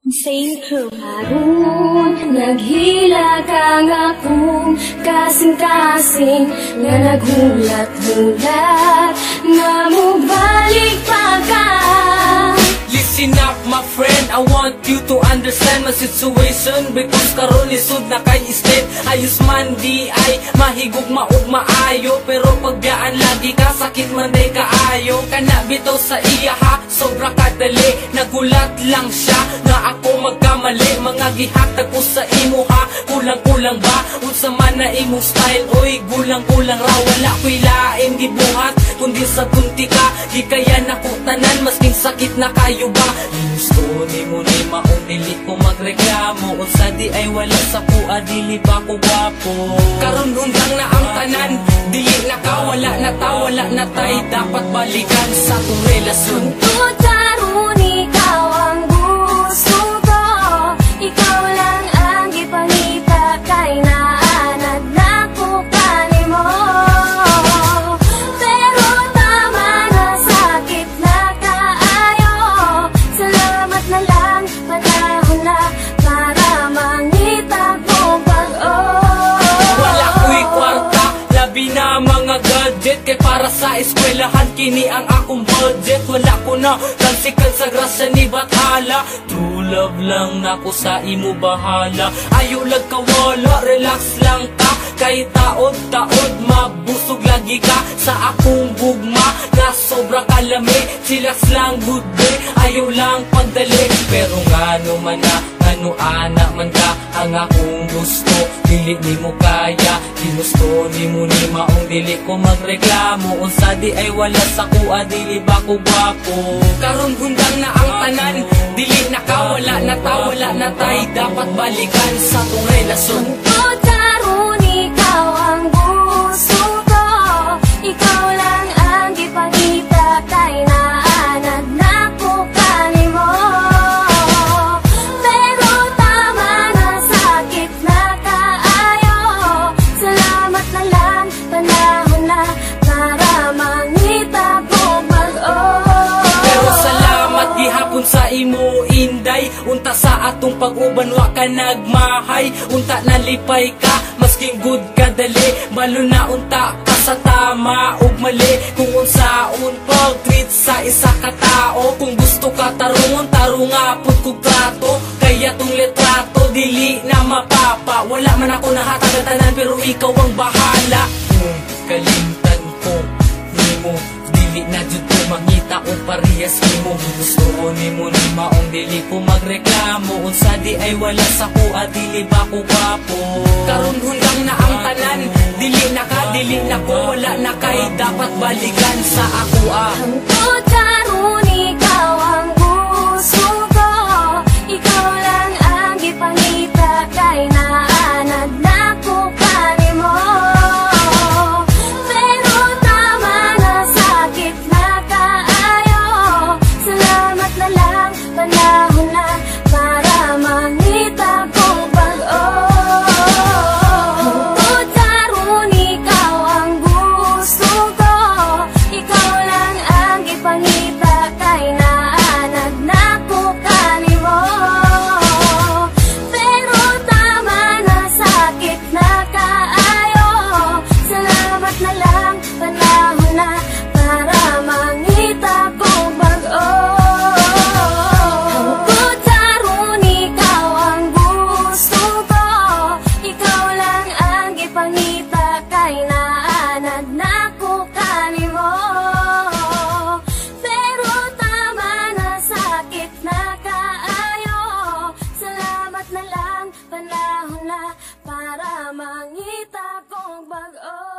Insane Crew. Harun, naghila kang akong kasing-kasing nga naghulat-hulat nga mubalik pa ka. Listen up my friend, I want you to understand my situation, because karon lisod na kay state. Ayos man di ay mahigog maog maayo, pero pagbiyaan lagi ka sakit man day kaayo. Kana bitaw sa iya ha, sobra kadali, nagulat lang siya nga ako magkamali. Mga gihatag ko sa imo ha, kulang-kulang ba unsa man na imong style? Oy gulang-kulang ra, wala ko'y lain gibuhat kundi sa kunti ka. Di kaya nako tanan masking sakit na kayo ba? Gusto ni mo ni maong dili ko magreklamo, unsa di ay wala sa kuha, dili ba ko gwapo? Karon undang na ang tanan, dili na ka, wala na ta, wala na tay, dapat balikan sa tong relasyon. Tungkol karon ikaw ang gusto ko, ikaw lang ang gipangita kay naanad na ko kanimo. Pero tama na, sakit na kaayo, salamat na lang, panahon na para mangita kong pag-o. Wala ko'y kwarta, labi na mga gadget, kay para sa eskwelahan kini ang akong budget. Wala ko na kansikan sa grasya ni Bathala, true love lang nako sa imo bahala. Ayaw lag kawala, relax lang ka, kay taod-taod mabusog lagi ka sa akong gugma na sobra kalami. Chillax lang good day, ayaw lang pagdali, pero ngano man na ano ana man ka ang akong gusto, dili ni mo kaya. Ginusto ni mo ni maong dili ko magreklamo, unsa di ay wala sa kuha, dili ba ko gwapo? Karon gundang na ang tanan, dili na ka, wala na ta, wala na tay, dapat balikan sa tong relasyon. Tungkol karon ikaw ang gusto ko, ikaw lang ang gipangita kay naanad na ko kanimo. Pero tama na, sakit na kaayo, salamat na lang, panahon na para mangita kong pag-o. Pero salamat gihapon sa imo inday, unta sa atong pag-uban wa ka nagmahay, unta nalipay ka masking good ka dali, malo na unta ka sa tama ug mali. Kung unsaon pag-treat sa isa ka tao, kung gusto ka tarungon tarunga pud kog trato, kaya tong litrato dili na mapapa. Wala man ako nahatag tanan, pero ikaw ang bahala. Kung kalimtan ko nimo, dili na jud ko mangita o parehas nimo. Gusto ni mo ni maong dili ko magreklamo, unsa di ay wala sa kuha, dili ba ko gwapo? Karon hundang na ang tanan, dili na ka, dili na ko, wala na kay, dapat balikan sa ako ah. Tungkol karon ikaw ang gusto ko, ikaw lang ang gipangita kay naanad na ko kanimo. Pero tama na, sakit na kaayo, salamat na lang, panahon na para mangita kong pag-o. Tungkol karon ikaw ang gusto ko, ikaw lang ang gipangita kay naanad na ko kanimo. Pero tama na, sakit na kaayo, salamat na lang, panahon na para mangita kong pag-o. Tungkol karon ikaw ang gusto ko, ikaw lang ang gipangita kay naanad na ko kanimo. Pero tama na, sakit na kaayo, salamat na lang, panahon na para mangita kong pag-o.